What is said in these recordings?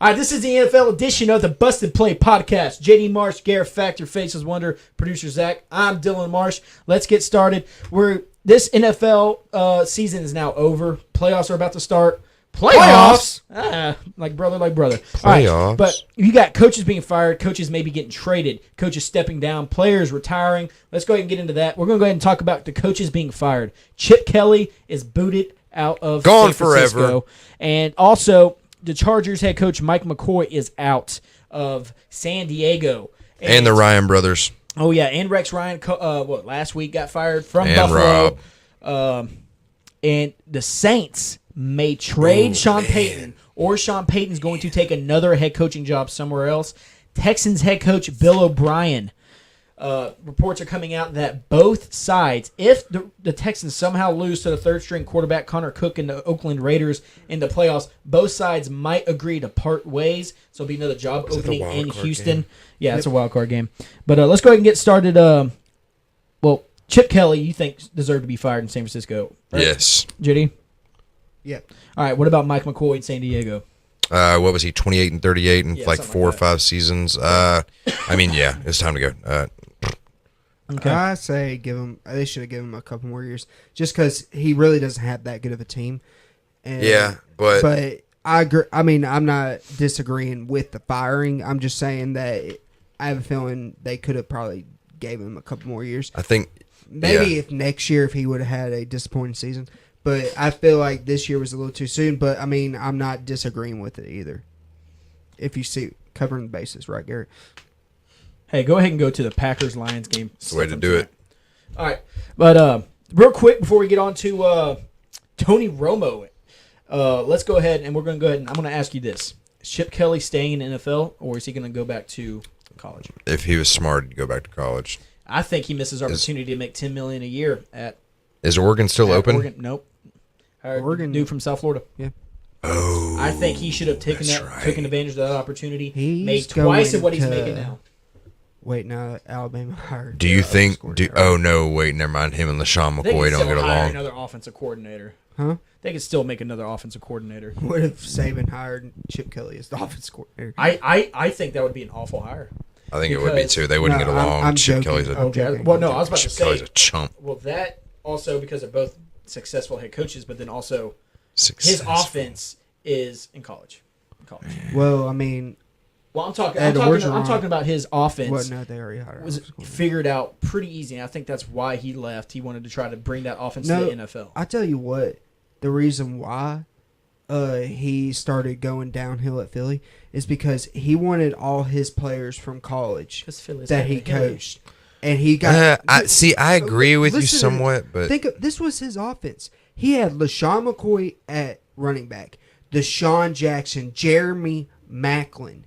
All right, this is the NFL edition of the Busted Play podcast. JD Marsh, Garrett Factor, Faces Wonder, producer Zach. I'm Dylan Marsh. Let's get started. This NFL season is now over. Playoffs are about to start. Playoffs? Like brother. Playoffs. All right, but you got coaches being fired, coaches maybe getting traded, coaches stepping down, players retiring. Let's go ahead and get into that. We're going to go ahead and talk about the coaches being fired. Chip Kelly is booted out of San Francisco. Forever. And also, the Chargers head coach Mike McCoy is out of San Diego. And the Ryan brothers. Oh, yeah. And Rex Ryan, last week got fired from And Buffalo. Rob. And the Saints may trade Sean Payton, or Sean Payton's going to take another head coaching job somewhere else. Texans head coach Bill O'Brien. Reports are coming out that both sides, if the Texans somehow lose to the third-string quarterback Connor Cook and the Oakland Raiders in the playoffs, both sides might agree to part ways. So it'll be another job opening in Houston. Game? Yeah, it's a wild card game. But let's go ahead and get started. Chip Kelly, you think deserved to be fired in San Francisco? Right? Yes. JD? Yeah. All right, what about Mike McCoy in San Diego? What was he, 28 and 38 in like 4 or that. 5 seasons? It's time to go. Okay. I say they should have given him a couple more years just because he really doesn't have that good of a team. And, but I agree. I mean, I'm not disagreeing with the firing. I'm just saying that I have a feeling they could have probably gave him a couple more years. I think Maybe if next year if he would have had a disappointing season. But I feel like this year was a little too soon. But, I mean, I'm not disagreeing with it either. If you see covering the bases, right, Garrett? Hey, go ahead and go to the Packers-Lions game. it's the way to do it. All right. But real quick before we get on to Tony Romo, let's go ahead and I'm going to ask you this. Is Chip Kelly staying in the NFL, or is he going to go back to college? If he was smart, he'd go back to college. I think he misses opportunity to make $10 million a year at Is Oregon still open? Oregon. Nope. Oregon. Dude from South Florida. Yeah. Oh, I think he should have taken advantage of that opportunity. He's made twice of what he's going to- making now. Wait, now Alabama hired. Do you think? coordinator. Oh no, wait, never mind. Him and LaShawn They McCoy could don't still get hire along. another offensive coordinator. Huh? They could still make another offensive coordinator. What if Saban hired Chip Kelly as the offense coordinator? I think that would be an awful hire. I think it would be too. They wouldn't No, get along. I'm Chip joking. Kelly's a I'm joking. Well, no, I was about to Chip say. Kelly's a chump. Well, that also because they're both successful head coaches, but then also his Successful. offense is in college. Well, I mean, Well, I'm talking about his offense. what? No, they already hired. Was offense coordinator. figured out pretty easy. And I think that's why he left. He wanted to try to bring that offense No, to the NFL. I tell you what, the reason why he started going downhill at Philly is because he wanted all his players from college Because Philly's that he heavy hitter. coached, and he got. I agree with you Listen, somewhat, but Think of, this was his offense. He had LaShawn McCoy at running back, Deshaun Jackson, Jeremy Maclin,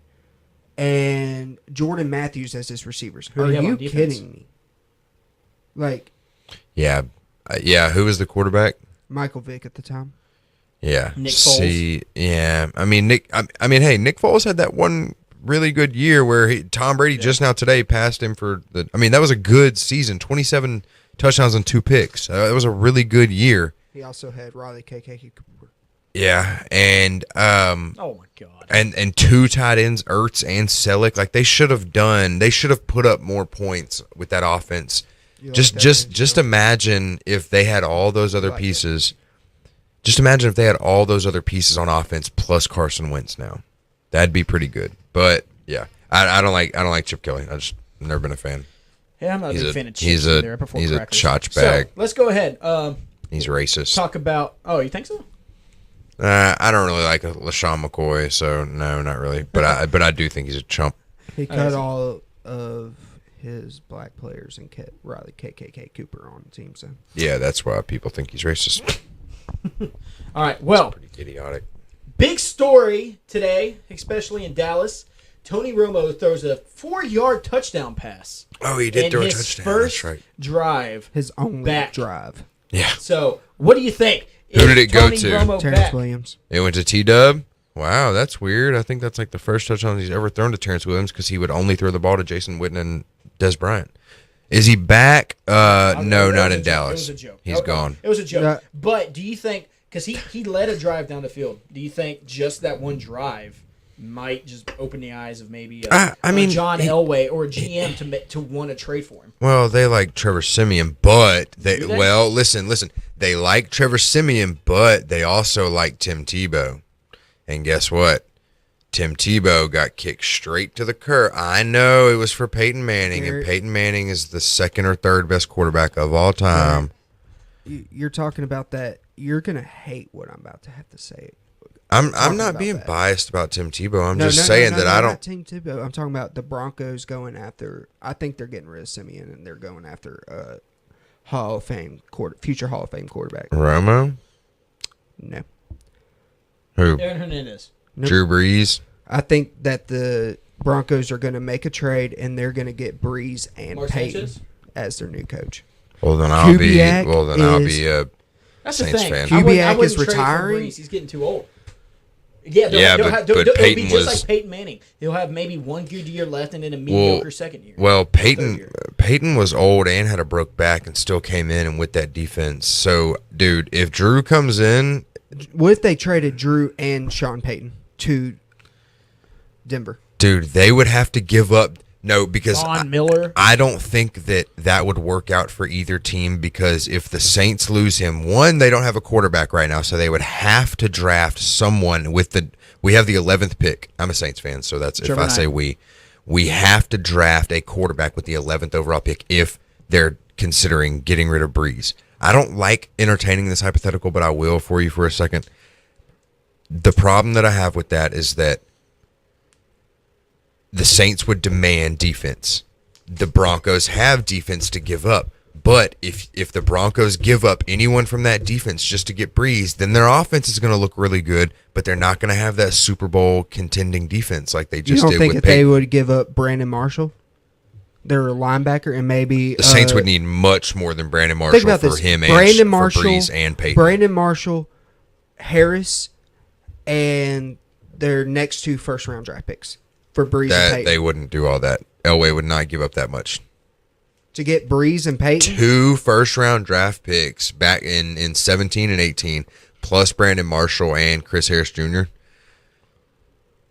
and Jordan Matthews as his receivers. Who do Are you have you on defense? kidding me? Like yeah. Who was the quarterback? Michael Vick at the time. Yeah. Nick Foles. See, yeah. I mean, Nick Foles had that one really good year where Tom Brady just now today passed him for the. I mean, that was a good season. 27 touchdowns and 2 picks. That was a really good year. He also had Riley KK Cooper. Yeah, and Oh my God! and 2 tight ends, Ertz and Selleck. Like they should have put up more points with that offense. You Just like that, just imagine if they had all those other like it. pieces. Just imagine if they had all those other pieces on offense plus Carson Wentz now. That'd be pretty good. But yeah, I don't like Chip Kelly. I've never been a fan. Yeah, I'm not a He's big a- fan of he's chips a- either. I prefer he's a crackers. chotch bag. So, let's go ahead. He's racist. Talk about. Oh, you think so? I don't really like LaShawn McCoy, so no, not really. But I do think he's a chump. He cut all of his black players and kept Riley KKK Cooper on the team. So Yeah, that's why people think he's racist. All right. Well, Pretty idiotic. big story today, especially in Dallas. Tony Romo throws a 4-yard touchdown pass. Oh, he did in throw a his touchdown. First That's right. drive. his only Back. drive. Yeah, So, what do you think? Who Is did it go Tony to? Romo Terrence back? Williams. it went to T-Dub. Wow, that's weird. I think that's like the first touchdown he's ever thrown to Terrence Williams because he would only throw the ball to Jason Witten and Des Bryant. Is he back? No, That not was in a joke. Dallas. It was a joke. He's Okay. gone. It was a joke. Yeah. But do you think, because he led a drive down the field, do you think just that one drive might just open the eyes of maybe I mean, John Elway or a GM to want to trade for him. Well, they like Trevor Siemian, but Do they? well, listen. They like Trevor Siemian, but they also like Tim Tebow. And guess what? Tim Tebow got kicked straight to the curb. I know it was for Peyton Manning, and Peyton Manning is the second or third best quarterback of all time. You're talking about that. You're gonna hate what I'm about to have to say. I'm not being biased about Tim Tebow. I'm just saying that I don't. Not Tim Tebow. I'm talking about the Broncos going after. I think they're getting rid of Simeon and they're going after Hall of Fame future Hall of Fame quarterback. Romo? No. Who? Aaron Hernandez. Nope. Drew Brees? I think that the Broncos are going to make a trade and they're going to get Breeze and Mark Peyton Sanchez? as their new coach. Well, then I'll be Kubiak a That's Saints the thing. fan. Kubiak wouldn't is trade for retiring? Breeze. He's getting too old. Yeah, but it'll be Peyton just was- like Peyton Manning. He'll have maybe one good year left and then a mediocre second year. Well, Third Peyton year. Peyton was old and had a broke back and still came in and with that defense. So, dude, if Drew comes in, What if they traded Drew and Sean Payton to Denver? dude, they would have to give up. No, because Von Miller. I don't think that would work out for either team because if the Saints lose him, one, they don't have a quarterback right now, so they would have to draft someone with the. We have the 11th pick. I'm a Saints fan, so that's Trevor if I say Knight. we have to draft a quarterback with the 11th overall pick if they're considering getting rid of Breeze. I don't like entertaining this hypothetical, but I will for you for a second. The problem that I have with that is that the Saints would demand defense. The Broncos have defense to give up. But if the Broncos give up anyone from that defense just to get Breeze, then their offense is going to look really good, but they're not going to have that Super Bowl contending defense like they You just don't did think with that they Peyton. would give up Brandon Marshall, their linebacker, and maybe The Saints would need much more than Brandon think Marshall about for this. him Brandon and Marshall, for Breeze and Peyton. Brandon Marshall, Harris, and their next two first-round draft picks for Breeze and That Peyton. they wouldn't do all that. Elway would not give up that much. To get Breeze and Peyton? 2 first-round draft picks back in 17 and 18, plus Brandon Marshall and Chris Harris Jr.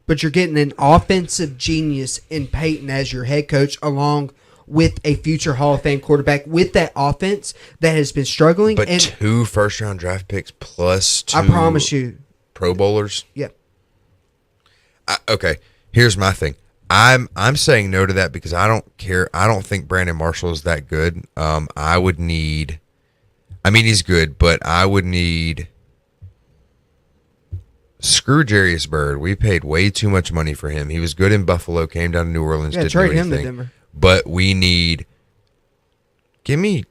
But you're getting an offensive genius in Peyton as your head coach, along with a future Hall of Fame quarterback with that offense that has been struggling. But and 2 first-round draft picks plus 2 I promise you, Pro Bowlers. yeah. Okay, here's my thing. I'm saying no to that because I don't care. I don't think Brandon Marshall is that good. I would need. I mean, he's good, but I would need. Screw Jarius Byrd. We paid way too much money for him. He was good in Buffalo. Came down to New Orleans. Yeah, Didn't trade do him to anything. Denver. But we need. Give me.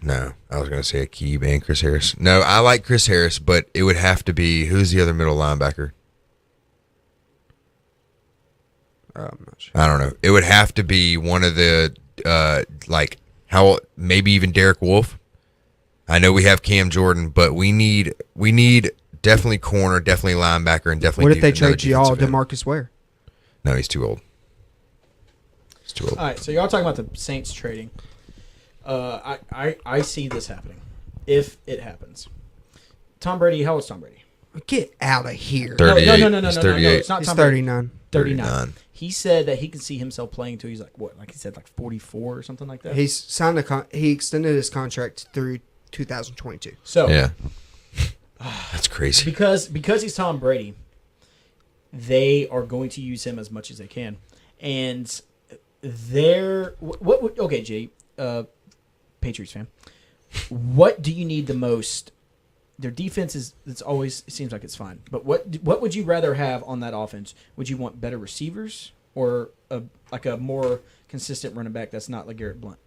No, I was going to say Akeem and Chris Harris. No, I like Chris Harris, but it would have to be who's the other middle linebacker? I'm not sure. I don't know. It would have to be one of the maybe even Derek Wolfe. I know we have Cam Jordan, but we need definitely corner, definitely linebacker, and definitely. What if they another trade y'all defensive end. DeMarcus Ware? No, he's too old. He's too old. All right, so y'all talking about the Saints trading. I see this happening if it happens. Tom Brady, how old is Tom Brady? Get out of here. 38. No. He's No, 38. it's not He's Tom Brady. 39. 39. He said that he can see himself playing until he's like what? Like he said, like 44 or something like that. He's signed he extended his contract through 2022. So Yeah, that's crazy. because he's Tom Brady, they are going to use him as much as they can, and okay, Jay, Patriots fan, what do you need the most? Their defense it seems like it's fine, but what would you rather have on that offense? Would you want better receivers or a more consistent running back that's not like Garrett Blunt?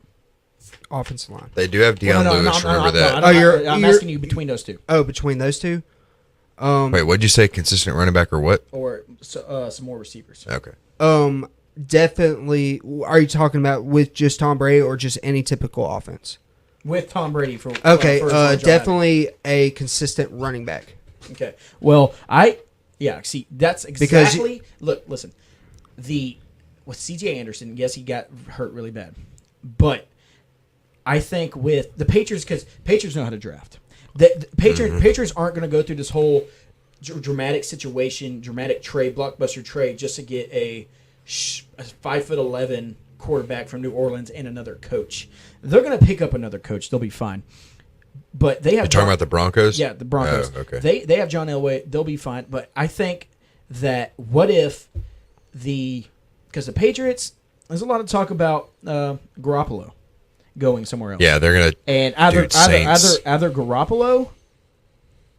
Offensive line. They do have Deion Lewis. Remember that? I'm asking you between those two, Oh, between those two? Wait, what'd you say? Consistent running back or what? or some more receivers. Okay. Definitely. Are you talking about with just Tom Brady or just any typical offense? With Tom Brady for Okay, for as long as y'all have him. definitely a consistent running back. Okay. Well, see, that's exactly. Listen, with C.J. Anderson, yes, he got hurt really bad, but I think with the Patriots, because Patriots know how to draft. The Patriots aren't going to go through this whole dramatic situation, dramatic trade, blockbuster trade, just to get a 5'11" quarterback from New Orleans and another coach. They're going to pick up another coach. They'll be fine. But they have You're talking about the Broncos? Yeah, the Broncos. Oh, okay. They have John Elway. They'll be fine. But I think that what if because the Patriots, there's a lot of talk about Garoppolo going somewhere else. Yeah, they're gonna and either Saints. Garoppolo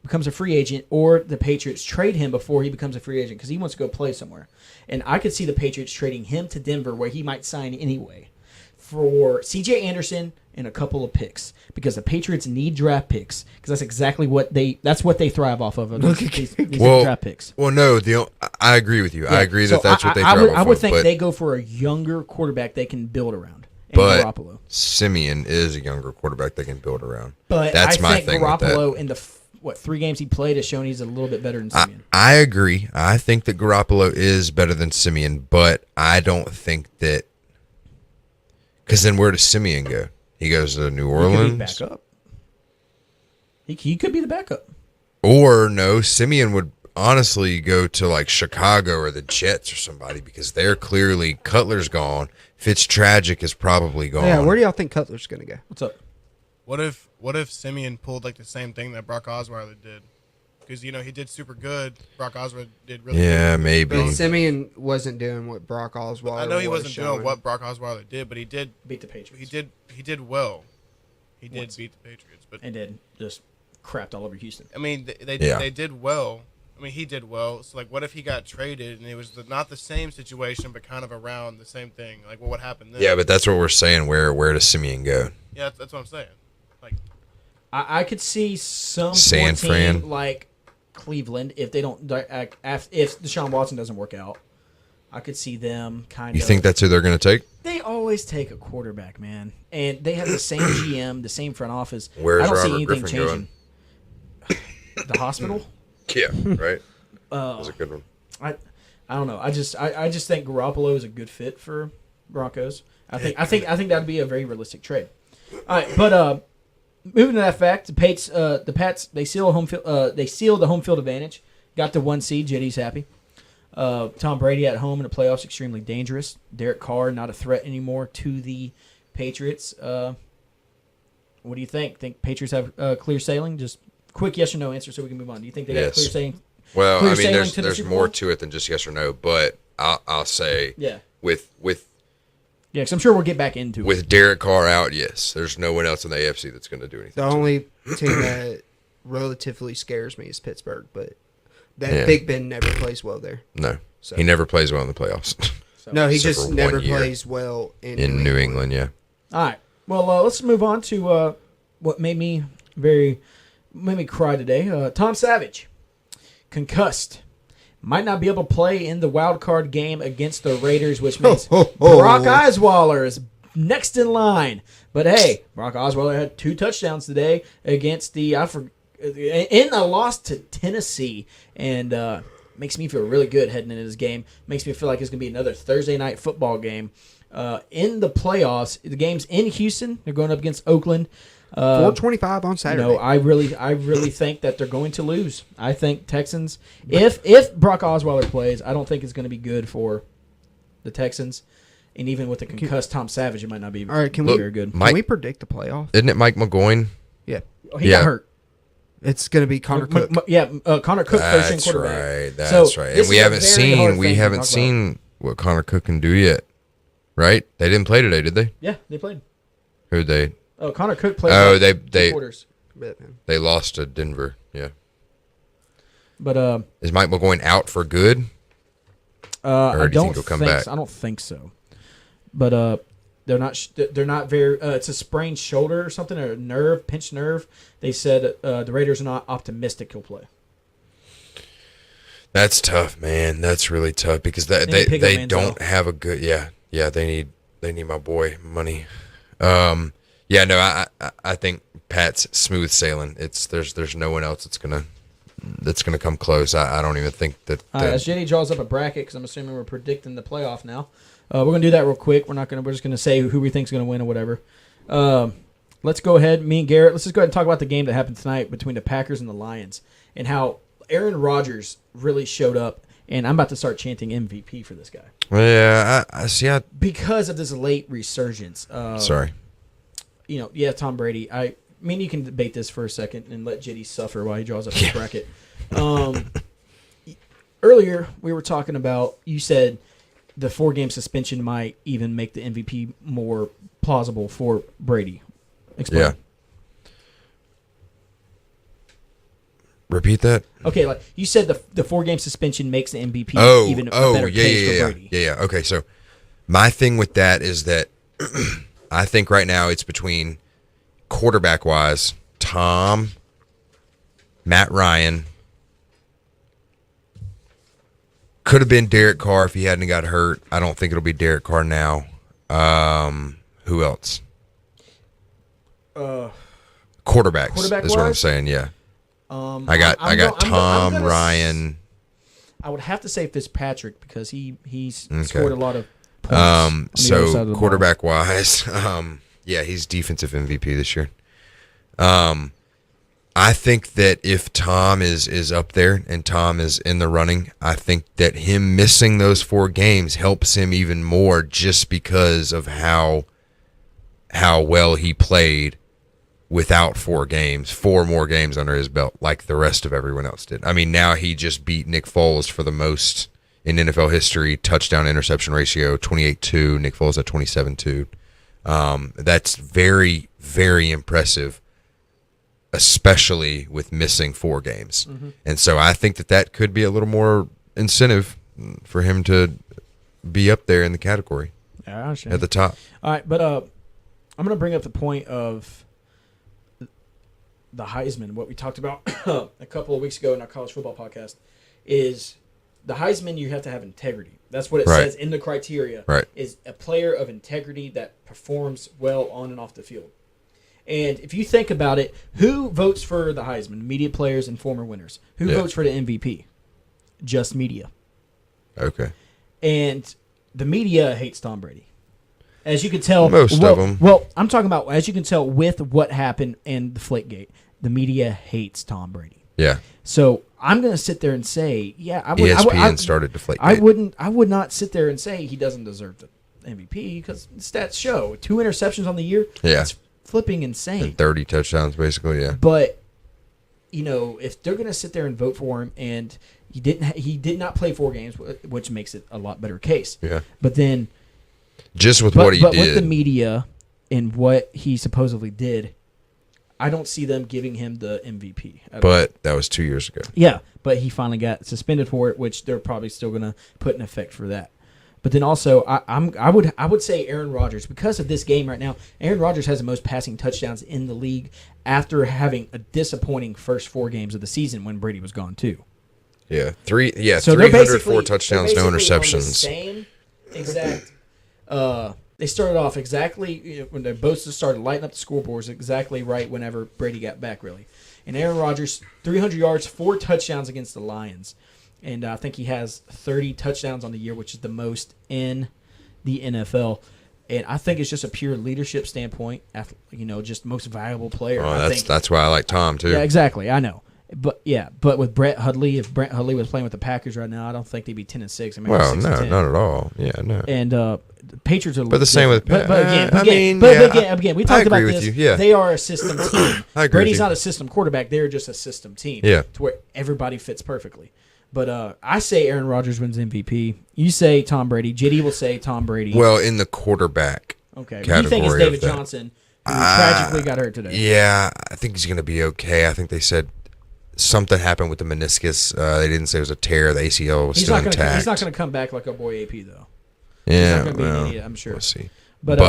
becomes a free agent or the Patriots trade him before he becomes a free agent because he wants to go play somewhere. And I could see the Patriots trading him to Denver where he might sign anyway for C.J. Anderson and a couple of picks because the Patriots need draft picks because that's exactly what they thrive off of. These draft picks. Well, no, I agree with you. Yeah. I agree so that's what they thrive off of. I would think they go for a younger quarterback they can build around. But Garoppolo. Simeon is a younger quarterback they can build around. But that's I my think thing Garoppolo with that. in the 3 games he played has shown he's a little bit better than Simeon. I agree. I think that Garoppolo is better than Simeon, but I don't think that because then where does Simeon go? He goes to New Orleans. He could be backup. He could be the backup. Or no, Simeon would honestly go to like Chicago or the Jets or somebody because they're clearly Cutler's gone. Fitztragic is probably gone. Yeah, where do y'all think Cutler's going to go? What's up? What if Simeon pulled like the same thing that Brock Osweiler did? Because he did super good. Brock Osweiler did really good. Yeah, maybe. But Simeon wasn't doing what Brock Osweiler I know he wasn't showing. doing what Brock Osweiler did, but he did Beat the Patriots. He did well. He did Once. beat the Patriots, but And then just crapped all over Houston. I mean they did well. I mean he did well. So like, what if he got traded and it was not the same situation, but kind of around the same thing? Like, what would happen then? Yeah, but that's what we're saying. Where does Simeon go? Yeah, that's what I'm saying. Like, I could see some San poor team Fran. like Cleveland if they don't if Deshaun Watson doesn't work out. I could see them kind of. You think that's who they're going to take? They always take a quarterback, man, and they have the same GM, the same front office. Where's I don't see Robert anything Griffin changing. The hospital. Yeah, right. That was a good one. I don't know. I just think Garoppolo is a good fit for Broncos. I think that'd be a very realistic trade. All right, but moving to that fact, the Pats they seal the home field advantage. Got the 1 seed. JD's happy. Tom Brady at home in the playoffs extremely dangerous. Derek Carr not a threat anymore to the Patriots. What do you think? Think Patriots have clear sailing? Just quick yes or no answer so we can move on. Do you think they got clear sailing? Well, Clear I mean, sailing to the there's Super more Bowl? to it than just yes or no, but I'll say with Yeah, because I'm sure we'll get back into it. with Derek Carr out, yes, there's no one else in the AFC that's going to do anything. The only team that relatively scares me is Pittsburgh, but Yeah. Big Ben never plays well there. No, So- he never plays well in the playoffs No, he Except just for never 1 year. plays well in New England. Yeah, All right. Well, let's move on to what made me cry today. Tom Savage, concussed, might not be able to play in the wild card game against the Raiders, which means Brock Osweiler is next in line. But hey, Brock Osweiler had 2 touchdowns today against in a loss to Tennessee, and makes me feel really good heading into this game. Makes me feel like it's going to be another Thursday night football game. In the playoffs, the game's in Houston. They're going up against Oakland. 4:25 on Saturday. No, I really think that they're going to lose. I think Texans, if Brock Osweiler plays, I don't think it's going to be good for the Texans. And even with the concussed Tom Savage, it might not be All right, very good. Can we predict the playoff? isn't it Mike McGowan? Yeah. He Yeah. got hurt. It's going to be Connor Cook. Connor Cook, first string That's quarterback. right. That's So, right. this And we is a haven't very hard thing to talk about. seen what Connor Cook can do yet. Right? They didn't play today, did they? Yeah, they played. Who they? Oh, Connor Cook played. Oh, like 2 they quarters. they lost to Denver. Yeah. But Is Mike McGowan out for good? I do you don't think he'll come think back? so. I don't think so. But they're not very. It's a sprained shoulder or something, or a nerve, pinched nerve. They said the Raiders are not optimistic he'll play. That's tough, man. That's really tough because They they pick up Manziel. don't have a good. Yeah. They need my boy money. Yeah. No. I think Pat's smooth sailing. There's no one else that's gonna come close. I don't even think that. All right, as JD draws up a bracket, because I'm assuming we're predicting the playoff now. We're gonna do that real quick. We're just gonna say who we think's gonna win or whatever. Let's go ahead, me and Garrett. Let's just go ahead and talk about the game that happened tonight between the Packers and the Lions, and how Aaron Rodgers really showed up, and I'm about to start chanting MVP for this guy Yeah, I see. because of this late resurgence. Sorry. Tom Brady. I mean, you can debate this for a second and let JD suffer while he draws up his bracket. Earlier, we were talking about, you said the 4-game suspension might even make the MVP more plausible for Brady. Explain. Yeah. Repeat that. Okay, like you said, the 4-game suspension makes the MVP even a better case for Brady. Yeah. Okay, so my thing with that is that I think right now it's between quarterback-wise, Tom, Matt Ryan. Could have been Derek Carr if he hadn't got hurt. I don't think it'll be Derek Carr now. Who else? Quarterbacks is what I'm Quarterback-wise? saying. Yeah, I got Tom, Ryan. I would have to say Fitzpatrick because he's scored a lot of points. On the other side So of the ball. quarterback wise, yeah, he's defensive MVP this year. I think that if Tom is up there and Tom is in the running, I think that him missing those 4 games helps him even more just because of how well he played without 4 more games under his belt, like the rest of everyone else did. I mean, now he just beat Nick Foles for the most in NFL history, touchdown interception ratio, 28-2. Nick Foles at 27-2. That's very, very impressive, especially with missing 4 games. Mm-hmm. And so I think that could be a little more incentive for him to be up there in the category at the top. All right, but I'm going to bring up the point of the Heisman. What we talked about a couple of weeks ago in our college football podcast is the Heisman, you have to have integrity. That's what it says in the criteria. Right. Is a player of integrity that performs well on and off the field. And if you think about it, who votes for the Heisman? Media players and former winners. Who votes for the MVP? Just media. Okay. And the media hates Tom Brady. As you can tell. Most of them. Well, I'm talking about, as you can tell with what happened in the Flakegate, the media hates Tom Brady. Yeah. So I'm going to sit there and say, I would. ESPN started Deflategate. I would not sit there and say he doesn't deserve the MVP because stats show 2 interceptions on the year. Yeah. That's flipping insane. And 30 touchdowns, basically, yeah. But, if they're going to sit there and vote for him, and he did not play 4 games, which makes it a lot better case. Yeah. But then, just with what he did. With the media and what he supposedly did, I don't see them giving him the MVP. But that was 2 years ago. Yeah, but he finally got suspended for it, which they're probably still going to put in effect for that. But then also, I would say Aaron Rodgers, because of this game right now. Aaron Rodgers has the most passing touchdowns in the league after having a disappointing first 4 games of the season when Brady was gone too. Yeah, So 304 touchdowns, no interceptions. Same exact. They started off exactly when they both started lighting up the scoreboards exactly right whenever Brady got back, really. And Aaron Rodgers, 300 yards, 4 touchdowns against the Lions. And I think he has 30 touchdowns on the year, which is the most in the NFL. And I think it's just a pure leadership standpoint, just most valuable player. Oh, that's why I like Tom, too. Yeah, exactly. I know. But with Brett Hundley, if Brett Hundley was playing with the Packers right now, I don't think they'd be 10-6. I mean, well, no, not at all. Yeah, no. And the Patriots are. But the same with. But again, we talked about this. Yeah. They are a system team. I agree. Brady's not a system quarterback. They're just a system team. Yeah. To where everybody fits perfectly. But I say Aaron Rodgers wins MVP. You say Tom Brady. JD will say Tom Brady. Well, in the quarterback. Okay. You think it's David Johnson, who tragically got hurt today? Yeah, I think he's going to be okay. I think they said something happened with the meniscus. They didn't say it was a tear. The ACL was still intact. He's not going to come back like our boy AP though. Yeah, he's not going to be an idiot, I'm sure. We'll see. But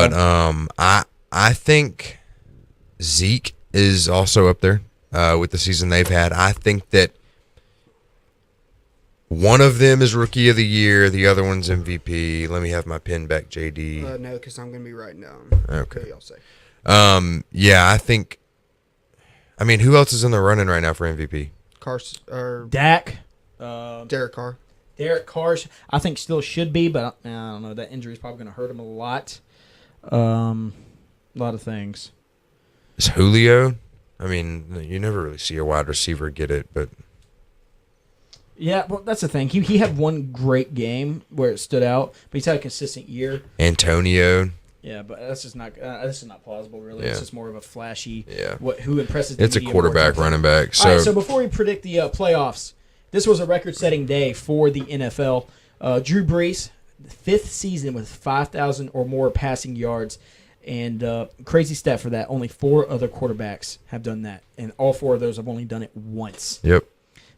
I think Zeke is also up there with the season they've had. I think that one of them is Rookie of the Year. The other one's MVP. Let me have my pen back, JD. No, because I'm going to be writing down. Okay. What y'all say? Yeah, I think. I mean, who else is in the running right now for MVP? Dak. Derek Carr. Derek Carr, I think still should be, but I don't know. That injury is probably going to hurt him a lot. A lot of things. Is Julio? I mean, you never really see a wide receiver get it, but Yeah, well, that's the thing. He had one great game where it stood out, but he's had a consistent year. Antonio. Yeah, but that's just not this is not plausible, really. Yeah. It's just more of a flashy. Yeah. Who impresses? The It's a media more quarterback, than- running back. So, All right, so before we predict the playoffs, this was a record-setting day for the NFL. Drew Brees, 5th season with 5,000 or more passing yards, and crazy stat for that. Only 4 other quarterbacks have done that, and all 4 of those have only done it once. yep.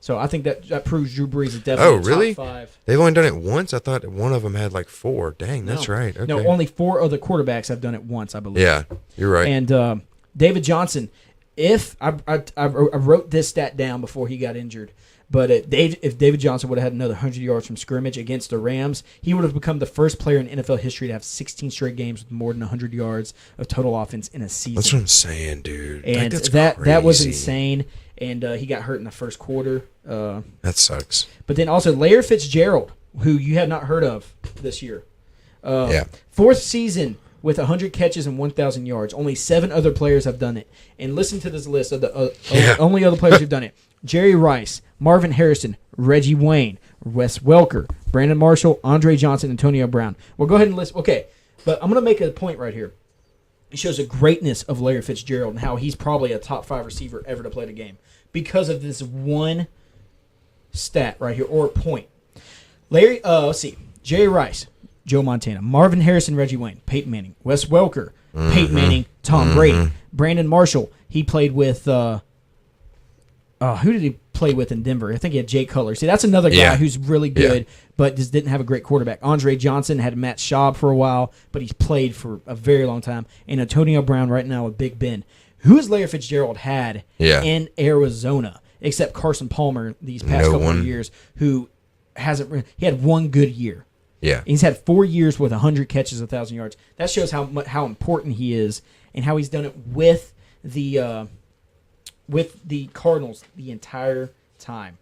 So I think that proves Drew Brees is definitely really? top 5. They've only done it once. I thought one of them had like 4. Dang, that's No. right. Okay. No, only 4 other quarterbacks have done it once, I believe. Yeah, you're right. And David Johnson, if I wrote this stat down before he got injured, but if David Johnson would have had another 100 yards from scrimmage against the Rams, he would have become the first player in NFL history to have 16 straight games with more than 100 yards of total offense in a season. That's what I'm saying, dude. Like, And that's that was crazy. insane. And he got hurt in the first quarter. That sucks. But then also Larry Fitzgerald, who you have not heard of this year. Yeah. 4th season with 100 catches and 1,000 yards. Only 7 other players have done it. And listen to this list of the only other players who've done it. Jerry Rice, Marvin Harrison, Reggie Wayne, Wes Welker, Brandon Marshall, Andre Johnson, Antonio Brown. Well, go ahead and list. Okay, but I'm going to make a point right here. It shows the greatness of Larry Fitzgerald and how he's probably a top 5 receiver ever to play the game because of this one stat right here, or point. Let's see. Jerry Rice, Joe Montana, Marvin Harrison, Reggie Wayne, Peyton Manning, Wes Welker, Peyton Manning, Tom Brady, Brandon Marshall. He played with who did he play with in Denver? I think he had Jay Cutler. See, that's another guy who's really good, but just didn't have a great quarterback. Andre Johnson had Matt Schaub for a while, but he's played for a very long time. And Antonio Brown right now with Big Ben. Who has Larry Fitzgerald had in Arizona, except Carson Palmer these past couple of years, who hasn't. He had one good year. Yeah. He's had 4 years with 100 catches, 1,000 yards. That shows how important he is and how he's done it with the Cardinals the entire time.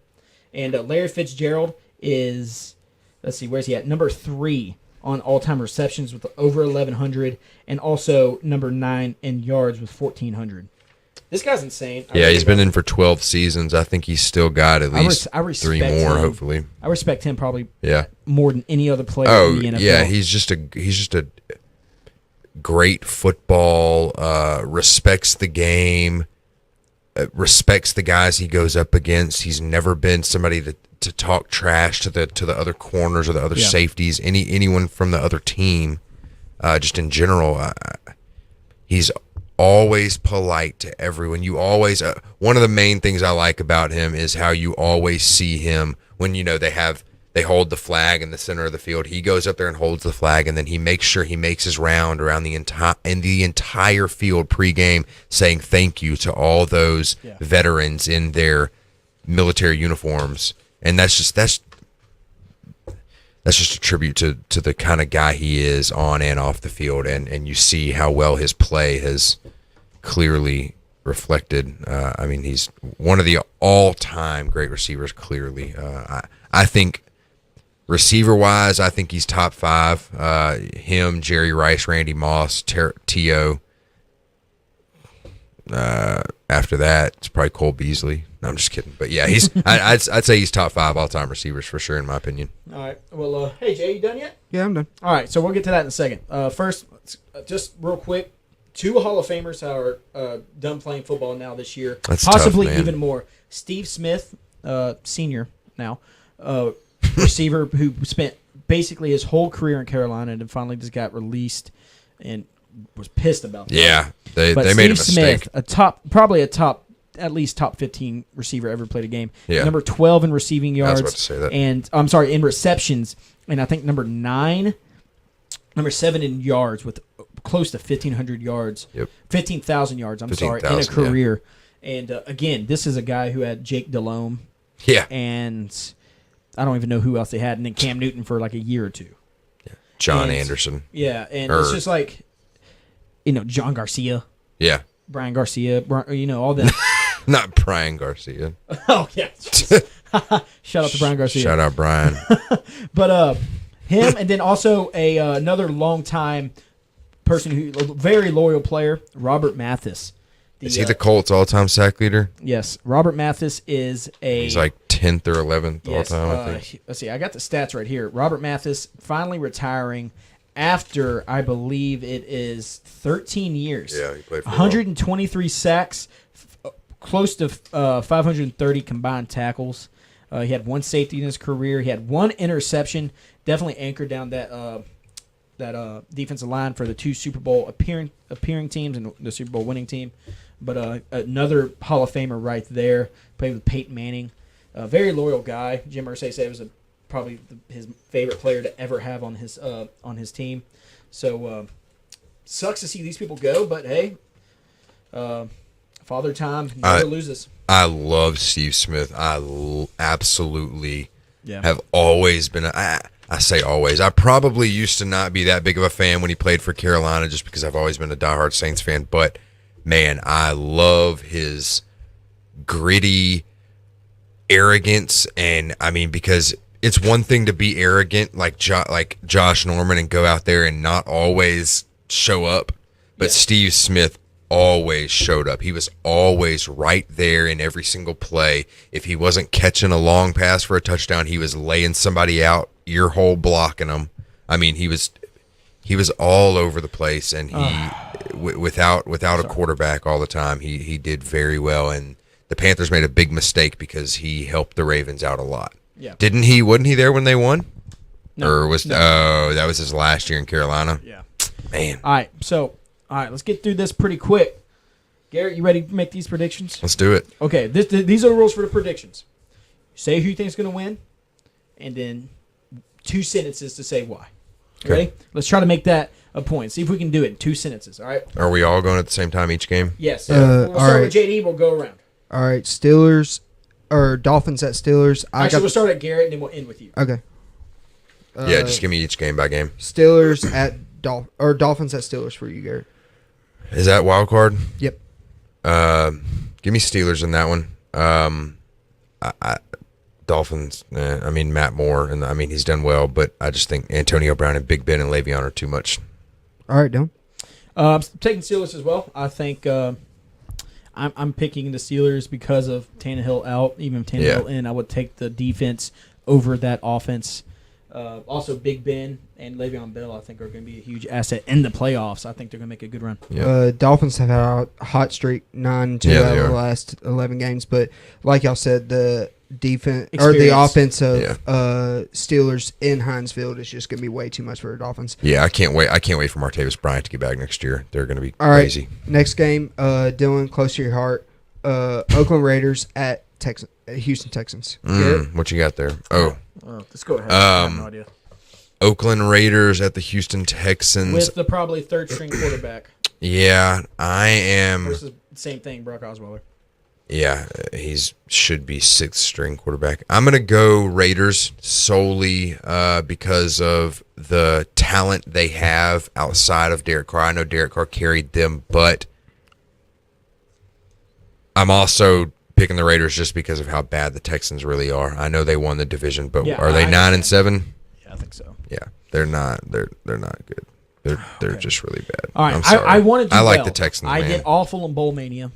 And Larry Fitzgerald is, let's see, where's he at? Number 3 on all-time receptions with over 1,100, and also number 9 in yards with 1,400. This guy's insane. He's been in for 12 seasons. I think he's still got at least I 3 respect more, him. hopefully. I respect him probably Yeah. more than any other player Oh, in the NFL. yeah, he's just a great football, respects the game, respects the guys he goes up against. He's never been somebody to talk trash to the other corners or the other safeties, anyone from the other team, just in general. He's always polite to everyone. You always one of the main things I like about him is how you always see him when they hold the flag in the center of the field. He goes up there and holds the flag, and then he makes sure he makes his round around the entire field pregame, saying thank you to all those veterans in their military uniforms. And that's just a tribute to the kind of guy he is on and off the field, and you see how well his play has clearly reflected. I mean, he's one of the all-time great receivers, clearly. I think receiver-wise, I think he's top 5. Him, Jerry Rice, Randy Moss, T.O. After that, it's probably Cole Beasley. No, I'm just kidding. But yeah, I'd say he's top 5 all-time receivers for sure, in my opinion. All right. Well, hey, Jay, you done yet? Yeah, I'm done. All right, so we'll get to that in a second. First, just real quick, 2 Hall of Famers are done playing football now this year. That's possibly tough, man. even more. Steve Smith, senior now, receiver who spent basically his whole career in Carolina and then finally just got released and was pissed about that. Yeah, they But made a Steve mistake. Smith, at least top 15 receiver ever played a game. Yeah. Number 12 in receiving I was yards. about to say that. And I'm sorry, in receptions, and I think number 7 in yards with close to 1,500 yards. Yep. 15,000 yards. I'm sorry, in a 15,000, yeah. career. And again, this is a guy who had Jake Delhomme, Yeah, and I don't even know who else they had, and then Cam Newton for like a year or 2. John And- Anderson. Yeah, and it's just like, John Garcia, Yeah, Brian Garcia, all that. not Brian Garcia. Oh yeah. Shout out to Brian Garcia. Shout out Brian. But him, and then also another longtime person who a very loyal player, Robert Mathis. Is he the Colts all-time sack leader? Yes, Robert Mathis is a. He's like 10th or 11th all Yes. time, I think. Let's see. I got the stats right here. Robert Mathis finally retiring after, I believe it is 13 years. Yeah, he played for 123 sacks, close to 530 combined tackles. He had one safety in his career. He had one interception. Definitely anchored down that defensive line for the two Super Bowl appearing teams and the Super Bowl winning team. But another Hall of Famer right there. Played with Peyton Manning. A very loyal guy. Jim Irsay said it was probably his favorite player to ever have on his team. So sucks to see these people go, but hey, Father Time never loses. I love Steve Smith. I absolutely Yeah. have always been. I say always. I probably used to not be that big of a fan when he played for Carolina, just because I've always been a diehard Saints fan. But man, I love his gritty arrogance, and I mean, because it's one thing to be arrogant like Josh Norman and go out there and not always show up, but Yeah. Steve Smith always showed up. He was always right there in every single play. If he wasn't catching a long pass for a touchdown, he was laying somebody out, ear hole blocking them. I mean, he was all over the place, and he without a quarterback all the time, he did very well. And the Panthers made a big mistake because he helped the Ravens out a lot. Yeah. Didn't he? Wasn't he there when they won? No. Or was that was his last year in Carolina? Yeah. Man, All right, let's get through this pretty quick. Garrett, you ready to make these predictions? let's do it. Okay, these are the rules for the predictions. Say who you think is going to win, and then 2 sentences to say why. Okay. Ready? Let's try to make that a point. See if we can do it in 2 sentences, all right? Are we all going at the same time each game? Yes. all we'll start right. with JD. We'll go around. All right, Steelers or Dolphins at Steelers. Actually, we'll start at Garrett, and then we'll end with you. Okay. Yeah, just give me each game by game. Steelers at Dolphins at Steelers for you, Garrett. Is that wild card? Yep. Give me Steelers in that one. Dolphins. I mean Matt Moore, and I mean he's done well, but I just think Antonio Brown and Big Ben and Le'Veon are too much. All right, Dylan. I'm taking Steelers as well. I think I'm picking the Steelers because of Tannehill out. Even if Tannehill in, I would take the defense over that offense. Also, Big Ben and Le'Veon Bell, I think, are going to be a huge asset in the playoffs. I think they're going to make a good run. Yeah. Dolphins have had a hot streak, 9-2 Yeah, out they of the are. last 11 games. But like y'all said, the defense or the Experience. offense of Yeah. Steelers in Heinz Field is just going to be way too much for the Dolphins. Yeah, I can't wait. I can't wait for Martavis Bryant to get back next year. They're going to be All right, crazy. next game, Dylan, close to your heart. Oakland Raiders at Houston Texans. Garrett? What you got there? Oh, Let's go ahead. I have no idea. Oakland Raiders at the Houston Texans. With the probably third-string quarterback Yeah, I am. versus same thing, Brock Osweiler. Yeah, he's should be 6th string quarterback. I'm gonna go Raiders solely because of the talent they have outside of Derek Carr. I know Derek Carr carried them, but I'm also picking the Raiders just because of how bad the Texans really are. I know they won the division, but Yeah, are they 9-7? Yeah, I think so. Yeah, they're not. They're not good. They're just really bad. All right, I'm sorry. I wanted to. I like well. the Texans. I man. did awful in Bowl Mania,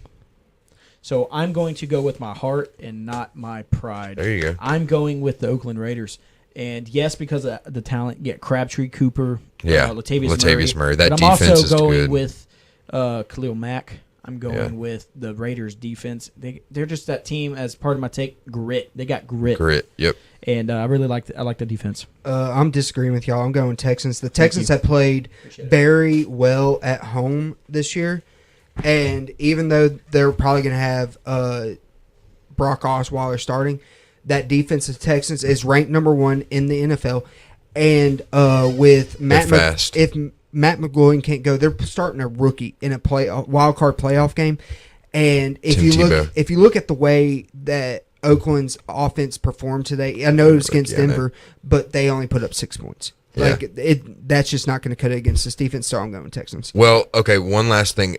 so I'm going to go with my heart and not my pride. There you go. I'm going with the Oakland Raiders, and yes, because of the talent, get Crabtree, Cooper, Yeah, Latavius Murray. That but I'm defense also is going good. with Khalil Mack. I'm going Yeah. with the Raiders defense. They're just that team. As part of my take, grit. They got grit, Yep. and I really like the defense. I'm disagreeing with y'all. I'm going Texans. The Texans have played Appreciate it. very well at home this year, and even though they're probably going to have Brock Osweiler starting, that defense of Texans is ranked number 1 in the NFL. And with Matt, They're fast. if Matt McGloin can't go, they're starting a rookie in a wild card playoff game. And if Tim you Tebow. look at the way that Oakland's offense performed today, I know it was against Yeah, I know. Denver, but they only put up 6 points. Yeah. That's just not going to cut it against this defense. So I'm going Texans. Well, okay. One last thing.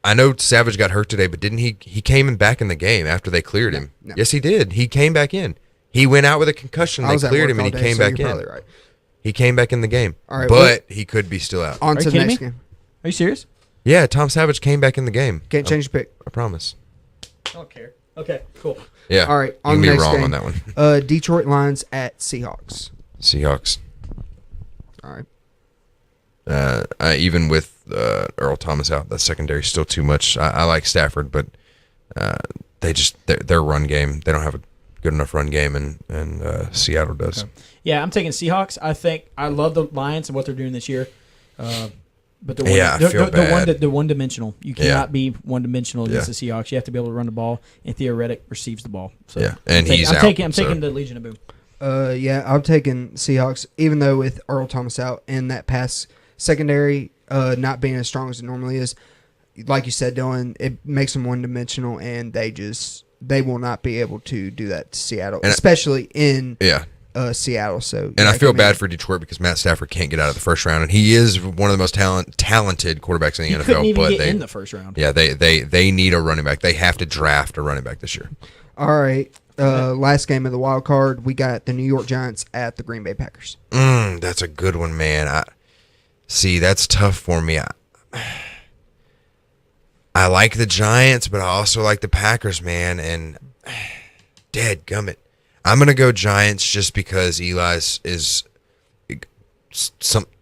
I know Savage got hurt today, but didn't he? He came back in the game after they cleared him. No. Yes, he did. He came back in. He went out with a concussion. I They was at cleared work him, and all he day, came so back you're in. probably right. He came back in the game. All right, but he could be still out. On Are to you the kidding next me? game. Are you serious? Yeah, Tom Savage came back in the game. Can't change your pick. I promise. I don't care. Okay, cool. Yeah. All right, You on can the be next wrong game. on that one. Detroit Lions at Seahawks. Seahawks. All right. Even with Earl Thomas out, the secondary is still too much. I like Stafford, but their run game, they don't have a good enough run game, and Seattle does. Okay. Yeah, I'm taking Seahawks. I love the Lions and what they're doing this year. But they're one-dimensional. You cannot be one-dimensional against the Seahawks. You have to be able to run the ball, and Theoretic receives the ball. So yeah, and I'm taking the Legion of Boom. I'm taking Seahawks, even though with Earl Thomas out and that pass secondary not being as strong as it normally is. Like you said, Dylan, it makes them one-dimensional, and they will not be able to do that to Seattle, especially in Seattle. So, and I feel bad for Detroit because Matt Stafford can't get out of the first round, and he is one of the most talented quarterbacks in the NFL. Couldn't even but get in the first round. Yeah, they need a running back. They have to draft a running back this year. All right. Last game of the wild card, we got the New York Giants at the Green Bay Packers. That's a good one, man. That's tough for me. I like the Giants, but I also like the Packers, man. And dadgummit, I'm gonna go Giants just because Eli's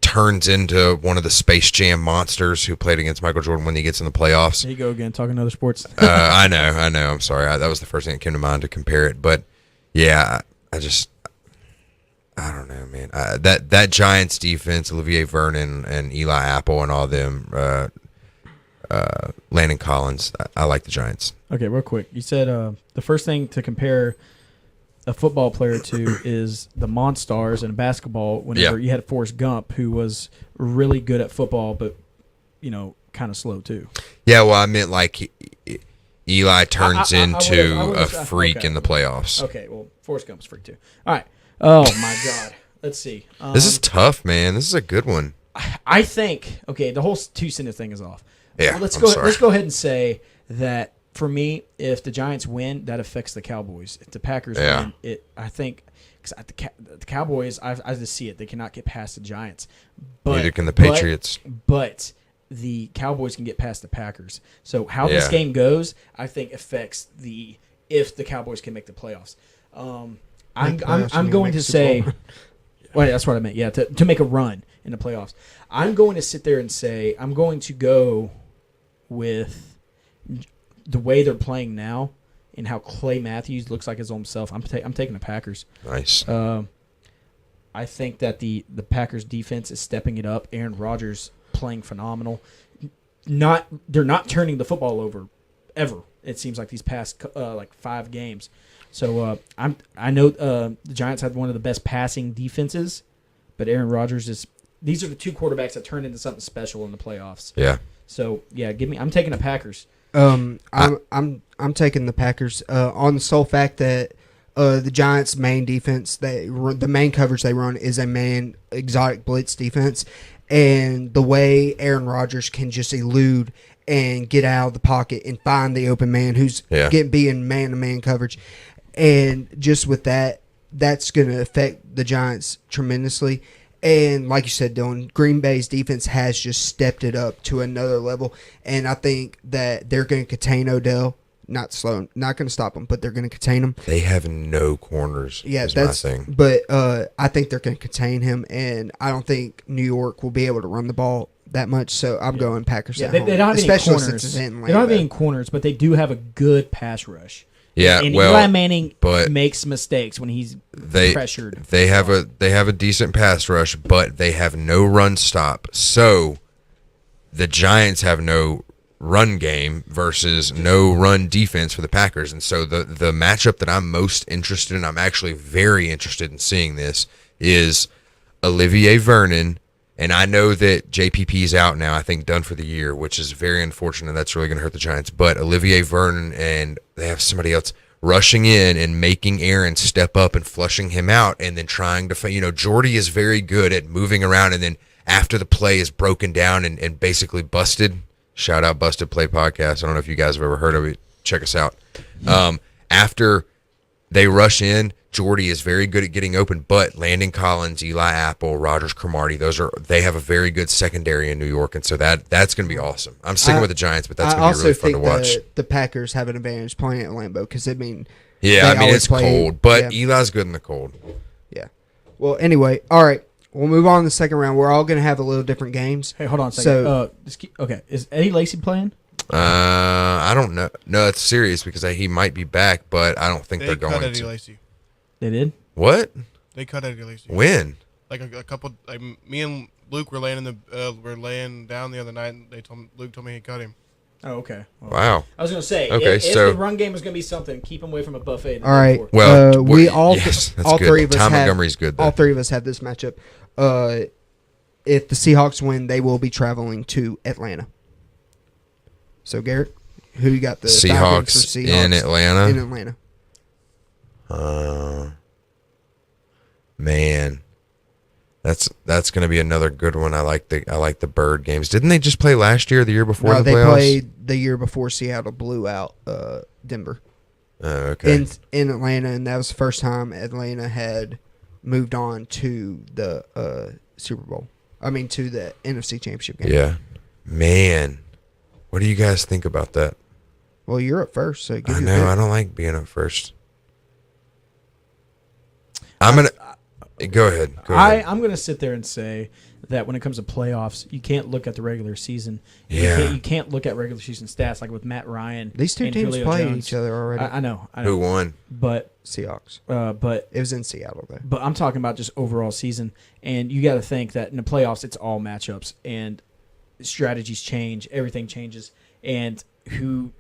turns into one of the Space Jam monsters who played against Michael Jordan when he gets in the playoffs. There you go again, talking other sports. I know. I'm sorry. That was the first thing that came to mind to compare it. But yeah, I don't know, man. That Giants defense, Olivier Vernon and Eli Apple and all them, Landon Collins. I like the Giants. Okay, real quick. You said the first thing to compare a football player to is the Monstars in basketball. Whenever you had Forrest Gump, who was really good at football, but kind of slow too. Yeah, well, I meant like Eli turns into a freak in the playoffs. Okay, well, Forrest Gump's a freak too. All right. Oh my God. Let's see. This is tough, man. This is a good one. I think the whole two-sentence thing is off. Yeah, well, let's go ahead and say that for me, if the Giants win, that affects the Cowboys. If the Packers win, I think because the Cowboys, I just see it. They cannot get past the Giants. Neither can the Patriots. But the Cowboys can get past the Packers. So how this game goes, I think affects if the Cowboys can make the playoffs. I'm going to say, well, that's what I meant. Yeah, to make a run in the playoffs. I'm going to sit there and say I'm going to go with the way they're playing now and how Clay Matthews looks like his own self. I'm taking the Packers. Nice. I think that the Packers defense is stepping it up. Aaron Rodgers playing phenomenal. They're not turning the football over ever. It seems like these past 5 games. So I know the Giants had one of the best passing defenses, but Aaron Rodgers is. These are the two quarterbacks that turned into something special in the playoffs. Yeah. So I'm taking the Packers. I'm taking the Packers on the sole fact that the Giants' main defense, the main coverage they run is a man exotic blitz defense, and the way Aaron Rodgers can just elude and get out of the pocket and find the open man who's being man-to-man coverage. And just with that, that's going to affect the Giants tremendously. And like you said, Dylan, Green Bay's defense has just stepped it up to another level. And I think that they're going to contain Odell. Not going to stop them, but they're going to contain him. They have no corners. Yeah, that's my thing. But I think they're going to contain him, and I don't think New York will be able to run the ball that much. So I'm going Packers. Yeah, they don't have any corners. They don't have any corners, but they do have a good pass rush. Yeah, and Eli Manning makes mistakes when he's pressured. They have a decent pass rush, but they have no run stop. So the Giants have no run game versus no run defense for the Packers. And so the matchup that I'm most interested in, I'm actually very interested in seeing this, is Olivier Vernon. And I know that JPP is out now, I think done for the year, which is very unfortunate. That's really going to hurt the Giants. But Olivier Vernon, and they have somebody else rushing in and making Aaron step up and flushing him out, and then trying to, Jordy is very good at moving around, and then after the play is broken down and basically busted. Shout out Busted Play Podcast. I don't know if you guys have ever heard of it. Check us out. After they rush in, Jordy is very good at getting open, but Landon Collins, Eli Apple, Rogers Cromartie, they have a very good secondary in New York, and so that's going to be awesome. I'm sticking with the Giants, but that's going to be really fun to watch. The Packers have an advantage playing at Lambeau because it's cold, but Eli's good in the cold. Yeah. Well, anyway, all right. We'll move on to the second round. We're all going to have a little different games. Hey, hold on a second. Okay, is Eddie Lacy playing? I don't know. No, it's serious because he might be back, but I don't think they're going Eddie to. Lacy. They did? What? They cut Eddie Lacy. When? Like a couple. Like me and Luke were laying down the other night, and Luke told me he cut him. Oh, okay. Well, Wow. I was going to say, Okay, if so the run game is going to be something, keep him away from a buffet. All right. Well, we all yes, that's all good. three of us Tom have, Montgomery's good, though. All three of us have this matchup. If the Seahawks win, they will be traveling to Atlanta. So Garrett, who you got? The Falcons or Seahawks in Atlanta. In Atlanta. Man, that's going to be another good one. I like the Bird games. Didn't they just play last year or the year before No, the they playoffs? played the year before Seattle blew out Denver. Okay. In Atlanta, and that was the first time Atlanta had moved on to the Super Bowl. I mean, to the NFC Championship game. Yeah. Man, what do you guys think about that? Well, you're up first, so give I your know. pick. I don't like being up first. I'm going to... Go ahead. I'm going to sit there and say that when it comes to playoffs, you can't look at the regular season. Yeah. You can't look at regular season stats like with Matt Ryan. These two and teams Julio played Jones. each other already. I know. Who won? But Seahawks. But It was in Seattle, though. But I'm talking about just overall season, and you got to think that in the playoffs, it's all matchups, and strategies change, everything changes, and who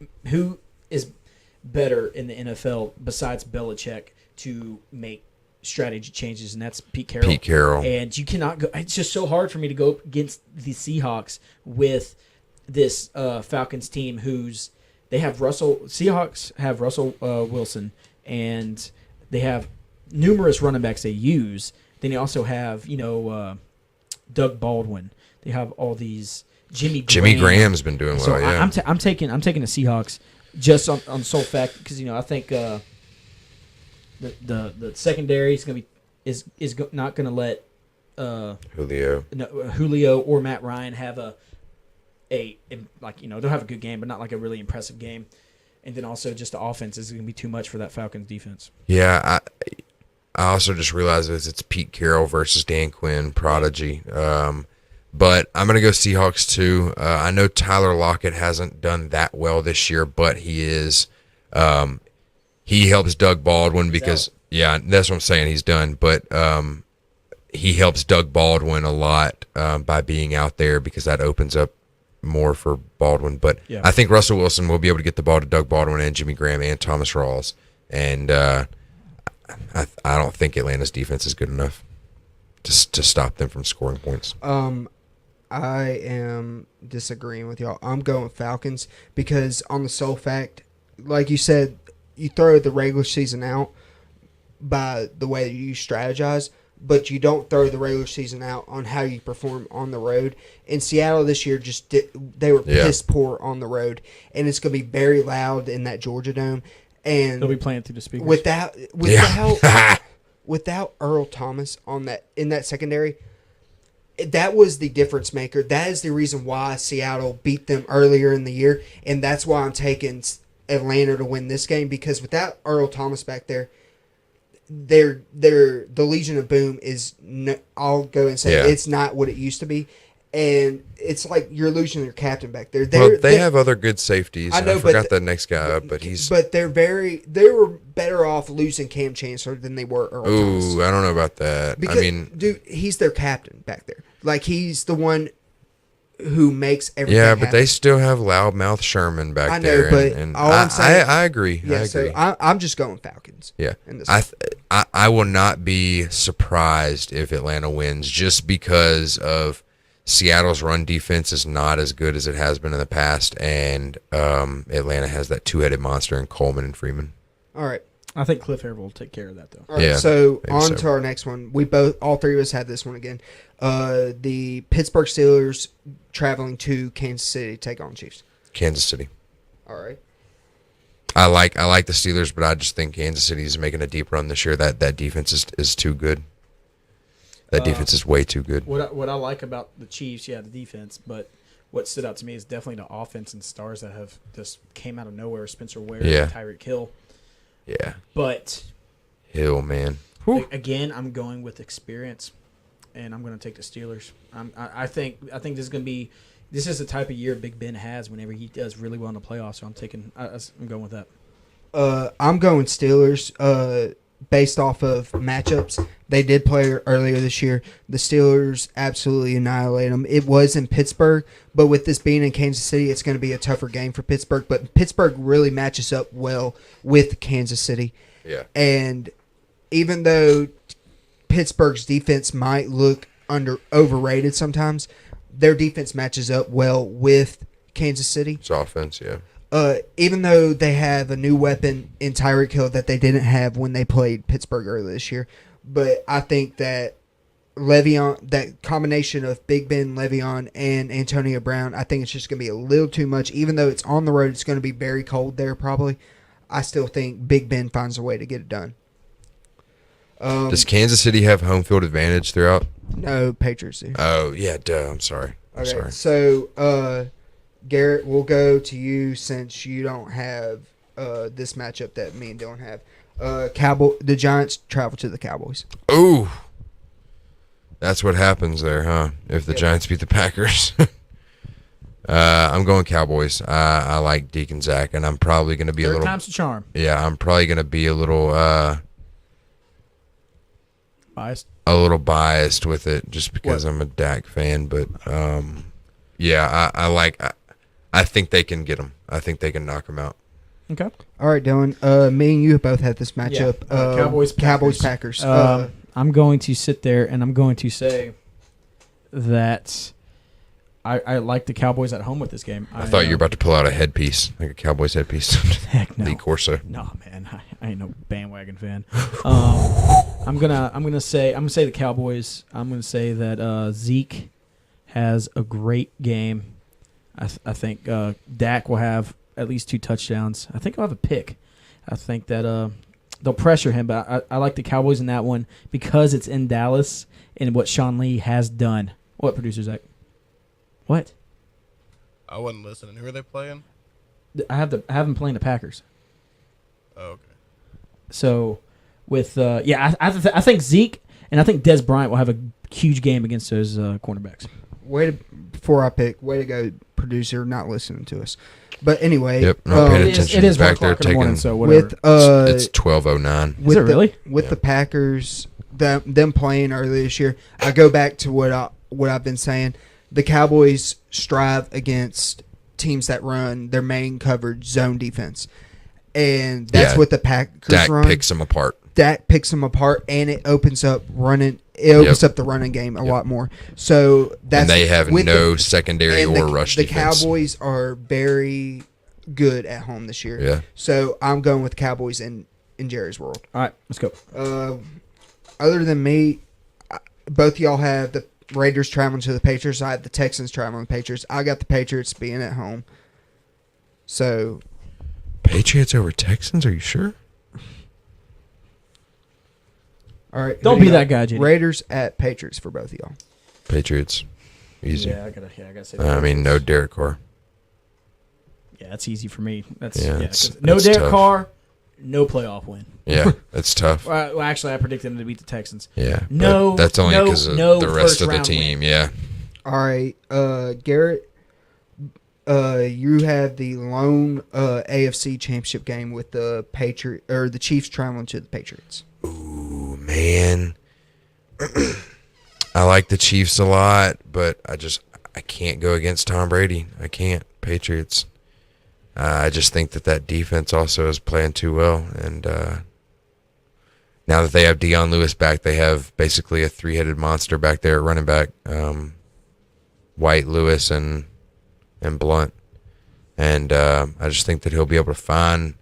is better in the NFL besides Belichick to make strategy changes, and that's Pete Carroll. Pete Carroll. And you cannot go. It's just so hard for me to go up against the Seahawks with this Falcons team, they have Seahawks have Russell Wilson, and they have numerous running backs they use. Then you also have Doug Baldwin. They have all these Jimmy Graham's been doing well. So Yeah. I'm taking the Seahawks just on sole fact because I think the secondary is going to be not going to let Julio or Matt Ryan have they'll have a good game, but not like a really impressive game. And then also just the offense is going to be too much for that Falcons defense. Yeah, I also just realized it's Pete Carroll versus Dan Quinn, prodigy. But I'm going to go Seahawks too. I know Tyler Lockett hasn't done that well this year, but he is. He helps Doug Baldwin because, yeah, that's what I'm saying. He's done. But he helps Doug Baldwin a lot by being out there because that opens up more for Baldwin. But yeah. I think Russell Wilson will be able to get the ball to Doug Baldwin and Jimmy Graham and Thomas Rawls. And I don't think Atlanta's defense is good enough to stop them from scoring points. I am disagreeing with y'all. I'm going Falcons because on the sole fact, like you said, you throw the regular season out by the way you strategize, but you don't throw the regular season out on how you perform on the road. In Seattle this year, they were piss poor on the road, and it's going to be very loud in that Georgia Dome. And they'll be playing through the speakers. Without Earl Thomas in that secondary, that was the difference maker. That is the reason why Seattle beat them earlier in the year, and that's why I'm taking Atlanta to win this game because without Earl Thomas back there, the Legion of Boom is. I'll go and say it's not what it used to be, and it's like you're losing your captain back there. They have other good safeties. I forgot the next guy up, but he's. But they were better off losing Cam Chancellor than they were Earl Thomas. Ooh, I don't know about that. Because, dude, he's their captain back there. Like he's the one who makes everything. Yeah, but happen. they still have loudmouth Sherman back I know, there. but and all I'm saying, I agree. Yeah, I agree. so I'm just going Falcons. Yeah, in this I will not be surprised if Atlanta wins just because of Seattle's run defense is not as good as it has been in the past, and Atlanta has that two-headed monster in Coleman and Freeman. All right. I think Cliff Haver will take care of that, though. All right, Yeah, so maybe on so. to our next one. All three of us had this one again. The Pittsburgh Steelers traveling to Kansas City to take on Chiefs. Kansas City. All right. I like the Steelers, but I just think Kansas City is making a deep run this year. That defense is too good. That defense is way too good. What I like about the Chiefs, the defense, but what stood out to me is definitely the offense and stars that have just came out of nowhere. Spencer Ware, Yeah. Tyreek Hill. Yeah. But Hill, man. again, I'm going with experience, and I'm going to take the Steelers. I think this is going to be. This is the type of year Big Ben has whenever he does really well in the playoffs. So I'm going with that. I'm going Steelers. Based off of matchups, they did play earlier this year. The Steelers absolutely annihilate them. It was in Pittsburgh, but with this being in Kansas City, it's going to be a tougher game for Pittsburgh. But Pittsburgh really matches up well with Kansas City. Yeah. And even though Pittsburgh's defense might look overrated sometimes, their defense matches up well with Kansas City. It's offense, yeah. Even though they have a new weapon in Tyreek Hill that they didn't have when they played Pittsburgh earlier this year. But I think that Le'Veon, that combination of Big Ben, Le'Veon, and Antonio Brown, I think it's just going to be a little too much. Even though it's on the road, it's going to be very cold there probably. I still think Big Ben finds a way to get it done. Does Kansas City have home field advantage throughout? No, Patriots do. Oh, yeah, duh. I'm sorry. Okay, so Garrett, we'll go to you since you don't have this matchup that me and Dylan have. The Giants travel to the Cowboys. Ooh. That's what happens there, huh? If the Giants beat the Packers. I'm going Cowboys. I like Deacon Zach, and I'm probably going to be a Third little... time's the charm. Yeah, I'm probably going to be a little... Biased. a little biased with it just because I'm a Dak fan, but I think they can get them. I think they can knock them out. Okay. All right, Dylan. Me and you both had this matchup. Cowboys Packers. I'm going to sit there and I'm going to say that I like the Cowboys at home with this game. I thought you were about to pull out a headpiece, like a Cowboys headpiece. Heck no. Lee Corso. No, man, I ain't no bandwagon fan. I'm gonna say the Cowboys. I'm gonna say that Zeke has a great game. I think Dak will have at least 2 touchdowns. I think he'll have a pick. I think that they'll pressure him, but I like the Cowboys in that one because it's in Dallas and what Sean Lee has done. What, producer Zach? What? I wasn't listening. Who are they playing? I have them playing the Packers. Oh, okay. So, with I think Zeke and I think Des Bryant will have a huge game against those cornerbacks. Before I pick, way to go, producer, not listening to us. But anyway, Yep, not paying attention. It is back 1 there o'clock in the morning, taking. so whatever. with It's 12:09. Is it really? With the Packers, them playing earlier this year, I go back to what I've been saying. The Cowboys strive against teams that run their main coverage zone defense, and that's what the Packers Dak run. picks them apart. Dak picks them apart, and it opens up running. It opens up the running game a lot more. So that's And they have with no secondary or rush the defense. Cowboys are very good at home this year. Yeah. So I'm going with Cowboys in Jerry's world. All right, let's go. Other than me, both of y'all have the Raiders traveling to the Patriots. I have the Texans traveling to the Patriots. I got the Patriots being at home. So Patriots over Texans? Are you sure? all right, Don't be that guy, JD. Raiders at Patriots for both of y'all. Patriots. Easy. Yeah, I gotta say. I mean, no Derek Carr. Yeah, that's easy for me. That's Yeah, 'cause it's no Derek tough. Carr, no playoff win. Yeah, that's tough. Well, actually, I predicted them to beat the Texans. Yeah. but No, that's only no, because of no the rest of the first-round team. Yeah. All right, Garrett, you have the lone AFC Championship game with the the Chiefs traveling to the Patriots. Ooh, man. I like the Chiefs a lot, but I can't go against Tom Brady. I can't. Patriots. I just think that defense also is playing too well, and now that they have Deion Lewis back, they have basically a 3-headed monster back there at running back. White, Lewis, and Blunt, and I just think that he'll be able to find,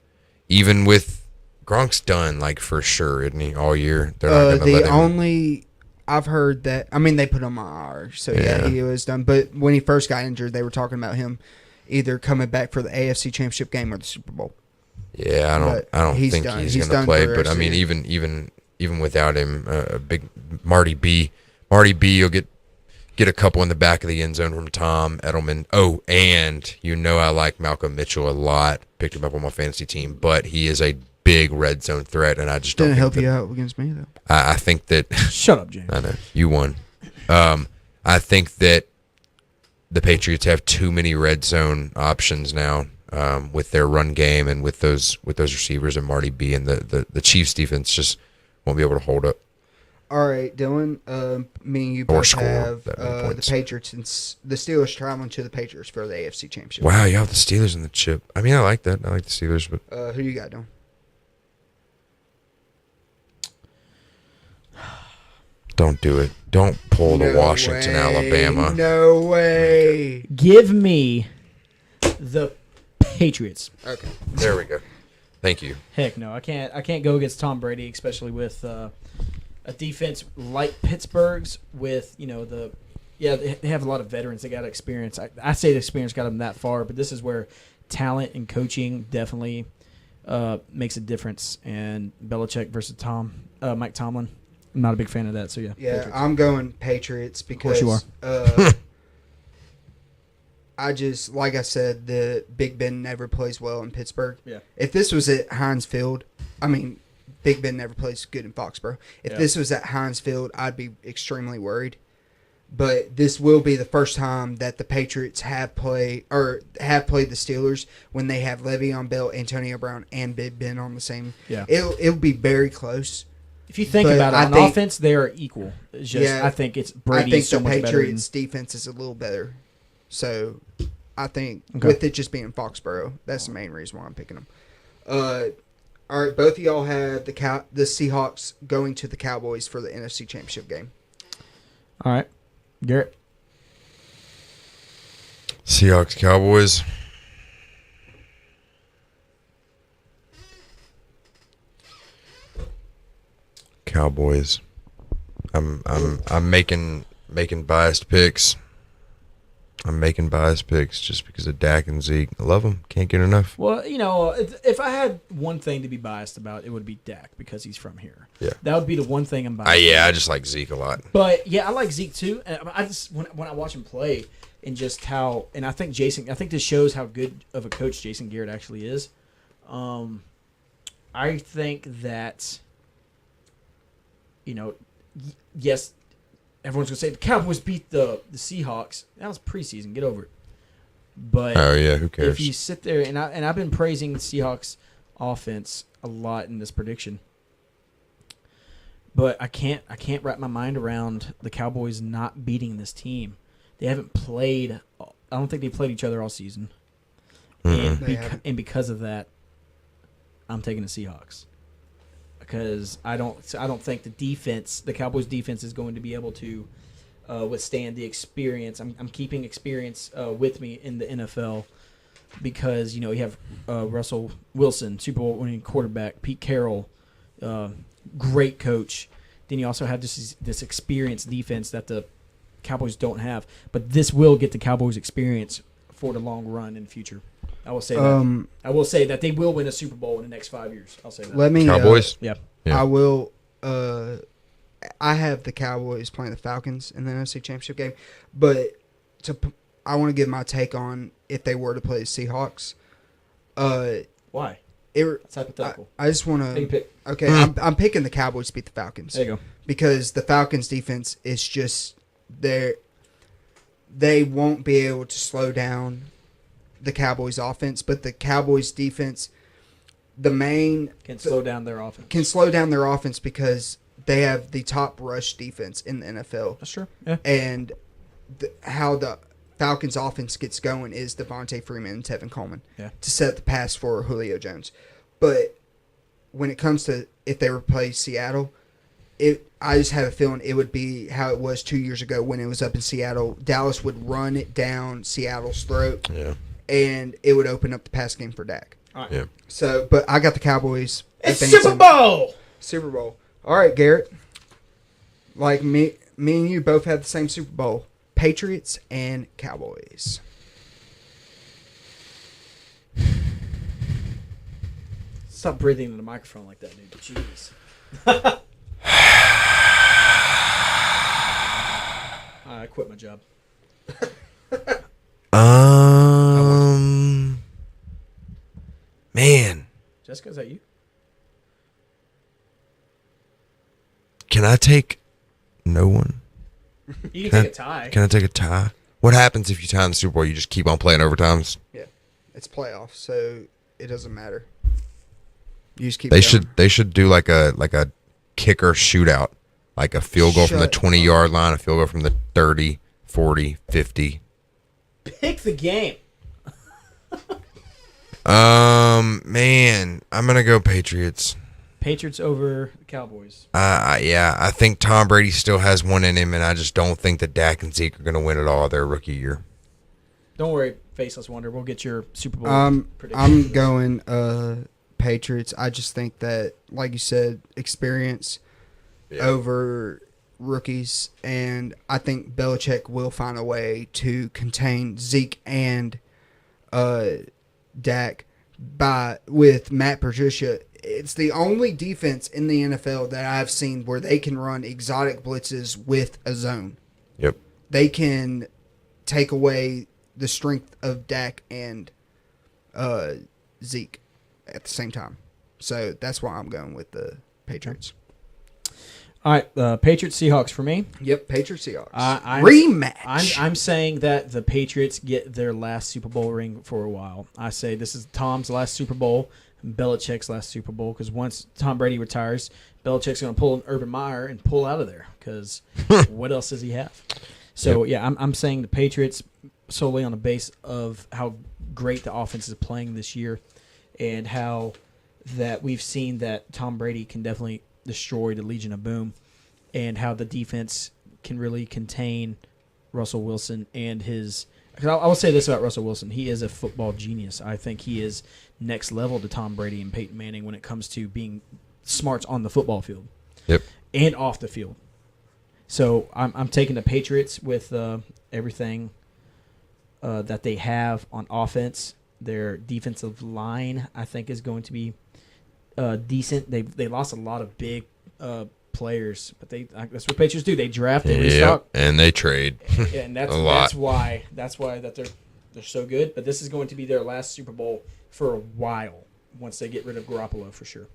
even with Gronk's done, like for sure, isn't he? All year, they're not going to let him. I've heard that. I mean, they put him on IR, so yeah, he was done. But when he first got injured, they were talking about him either coming back for the AFC Championship game or the Super Bowl. Yeah, But I don't he's think done. he's He's going to done play. for the But rest I of the mean, year. even without him, a big Marty B. You'll get a couple in the back of the end zone from Tom Edelman. Oh, and I like Malcolm Mitchell a lot. Picked him up on my fantasy team, but he is a big red zone threat, and I just don't Didn't think help that, you out against me though. I think that Shut up, James. I know you won. I think that the Patriots have too many red zone options now with their run game and with those receivers and Marty B, and the Chiefs defense just won't be able to hold up. All right, Dylan. Me and you Or both score have that many the points. Patriots and the Steelers traveling to the Patriots for the AFC Championship. Wow, you have the Steelers in the chip. I mean, I like that. I like the Steelers, but Who you got, Dylan? don't do it. Don't pull the Washington, Alabama. No way. Give me the Patriots. Okay. There we go. Thank you. Heck no, I can't go against Tom Brady, especially with a defense like Pittsburgh's. With they have a lot of veterans. They got experience. I say the experience got them that far, but this is where talent and coaching definitely makes a difference. And Belichick versus Mike Tomlin. I'm not a big fan of that. So yeah. Yeah, Patriots. I'm going Patriots because course you I just, like I said, the Big Ben never plays well in Pittsburgh. Yeah. If this was at Heinz Field, I mean, Big Ben never plays good in Foxborough. If this was at Heinz Field, I'd be extremely worried. But this will be the first time that the Patriots have played the Steelers when they have Le'Veon Bell, Antonio Brown, and Big Ben on the same. Yeah. It'll be very close. If you think But about it, I on think- offense, they are equal. It's just Yeah, I think it's I Brady think so the much better. Patriots' defense is a little better. So I think Okay. with it just being Foxborough, that's the main reason why I'm picking them. All right, both of y'all have the Seahawks going to the Cowboys for the NFC Championship game. All right, Garrett. Seahawks, Cowboys. Cowboys. I'm making biased picks. I'm making biased picks just because of Dak and Zeke. I love them. Can't get enough. Well, if I had one thing to be biased about, it would be Dak because he's from here. Yeah. That would be the one thing I'm biased. I just like Zeke a lot. But yeah, I like Zeke too. And I just when I watch him play and just how, and I think this shows how good of a coach Jason Garrett actually is. I think that yes, everyone's gonna say the Cowboys beat the Seahawks. That was preseason. Get over it. But Oh yeah, who cares? if you sit there and I've been praising the Seahawks offense a lot in this prediction, but I can't wrap my mind around the Cowboys not beating this team. They haven't played. I don't think they played each other all season, and, They haven't. and because of that, I'm taking the Seahawks because I don't think the Cowboys defense is going to be able to withstand the experience. I'm keeping experience with me in the NFL because you have Russell Wilson, Super Bowl winning quarterback, Pete Carroll, great coach. Then you also have this experienced defense that the Cowboys don't have. But this will get the Cowboys experience for the long run in the future. I will say that. I will say that they will win a Super Bowl in the next 5 years. I'll say that. Let me Cowboys. Yeah. Yeah. I will. I have the Cowboys playing the Falcons in the NFC Championship game, but I want to give my take on if they were to play the Seahawks. Why? It's hypothetical. I just want Take a to. pick. Okay, I'm picking the Cowboys to beat the Falcons. There you go. Because the Falcons defense is just they won't be able to slow down the Cowboys offense, but the Cowboys defense Can slow down their offense. can slow down their offense because they have the top rush defense in the NFL. That's true. Yeah. And how the Falcons offense gets going is Devontae Freeman and Tevin Coleman to set the pass for Julio Jones. But when it comes to if they replace Seattle, I just have a feeling it would be how it was 2 years ago when it was up in Seattle. Dallas would run it down Seattle's throat, and it would open up the pass game for Dak. All right. Yeah. So, but I got the Cowboys. It's advancing. Super Bowl. Super Bowl. All right, Garrett. Like me and you both had the same Super Bowl. Patriots and Cowboys. Stop breathing into the microphone like that, dude. Jeez. I quit my job. Man, Jessica, is that you? can I take no one? You can take a tie. Can I take a tie? What happens if you tie in the Super Bowl? You just keep on playing overtimes. Yeah, it's playoffs, so it doesn't matter. You just keep. They going. should do like a kicker shootout, like a field goal from the Shut 20-yard line, a field goal from the 30, 40, 50. Pick the game. Man, I'm gonna go Patriots. Patriots over the Cowboys. Yeah, I think Tom Brady still has one in him, and I just don't think that Dak and Zeke are gonna win it all their rookie year. Don't worry, Faceless Wonder. We'll get your Super Bowl prediction. I'm going Patriots. I just think that, like you said, experience over rookies, and I think Belichick will find a way to contain Zeke and Dak with Matt Patricia. It's the only defense in the NFL that I've seen where they can run exotic blitzes with a zone. Yep. They can take away the strength of Dak and Zeke at the same time. So that's why I'm going with the Patriots. All right, Patriots Seahawks for me. Yep, Patriots Seahawks. Rematch. I'm saying that the Patriots get their last Super Bowl ring for a while. I say this is Tom's last Super Bowl, and Belichick's last Super Bowl, because once Tom Brady retires, Belichick's going to pull an Urban Meyer and pull out of there, because what else does he have? So, yeah, I'm saying the Patriots solely on the base of how great the offense is playing this year, and how that we've seen that Tom Brady can definitely destroy the Legion of Boom, and how the defense can really contain Russell Wilson and his. Cause I will say this about Russell Wilson: he is a football genius. I think he is next level to Tom Brady and Peyton Manning when it comes to being smarts on the football field, and off the field. So I'm taking the Patriots with everything that they have on offense. Their defensive line, I think, is going to be decent. They lost a lot of big players, but that's what Patriots do. They draft, they restock, and they trade. And that's why that they're so good. But this is going to be their last Super Bowl for a while once they get rid of Garoppolo for sure.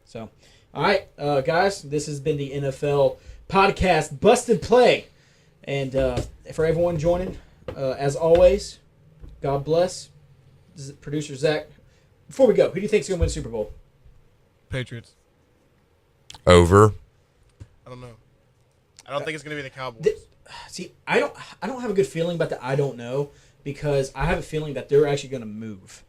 So, all right, guys, this has been the NFL podcast, Busted Play, and for everyone joining, as always, God bless. This is producer Zach. Before we go, who do you think is going to win the Super Bowl? Patriots. Over. I don't know. I don't think it's going to be the Cowboys. See, I don't have a good feeling about the I don't know, because I have a feeling that they're actually going to move.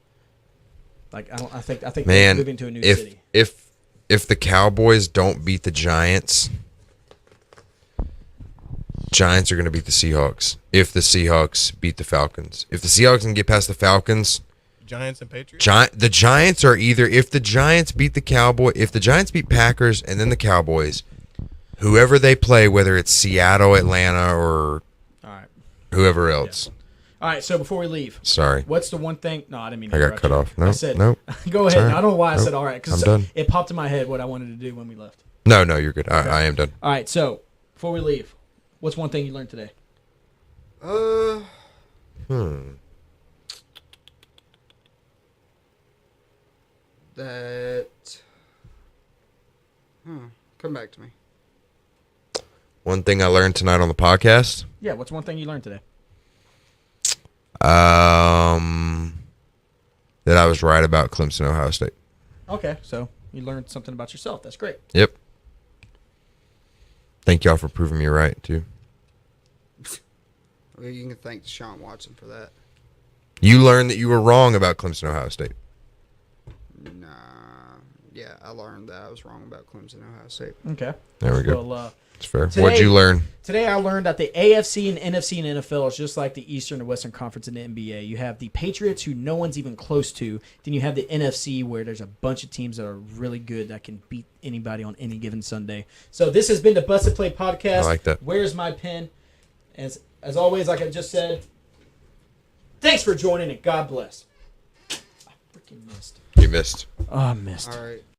Like I think they're moving to a new city. If the Cowboys don't beat the Giants are going to beat the Seahawks. If the Seahawks beat the Falcons. If the Seahawks can get past the Falcons, Giants and Patriots? the Giants are either, if the Giants beat the Cowboys, if the Giants beat Packers and then the Cowboys, whoever they play, whether it's Seattle, Atlanta, or whoever else. Yeah. All right, so before we leave. Sorry. What's the one thing? No, I didn't mean to I got interrupt cut you. off. No, I said, no. Go ahead. Sorry. I don't know why I Nope. said all right, because I'm done. it popped in my head what I wanted to do when we left. No, you're good. I am done. All right, so before we leave, what's one thing you learned today? Come back to me. One thing I learned tonight on the podcast. Yeah, what's one thing you learned today? That I was right about Clemson, Ohio State. Okay, so you learned something about yourself. That's great. Yep. Thank y'all for proving me right, too. Well, you can thank Deshaun Watson for that. You learned that you were wrong about Clemson, Ohio State. Nah. Yeah, I learned that I was wrong about Clemson, Ohio State. Okay. There we go. Well, it's fair. What'd you learn? Today I learned that the AFC and NFC and NFL is just like the Eastern and Western Conference in the NBA. You have the Patriots, who no one's even close to. Then you have the NFC, where there's a bunch of teams that are really good that can beat anybody on any given Sunday. So this has been the Busted Play podcast. I like that. Where's my pen? As always, like I just said, thanks for joining and God bless. Fucking missed. You missed. Oh, I missed. All right.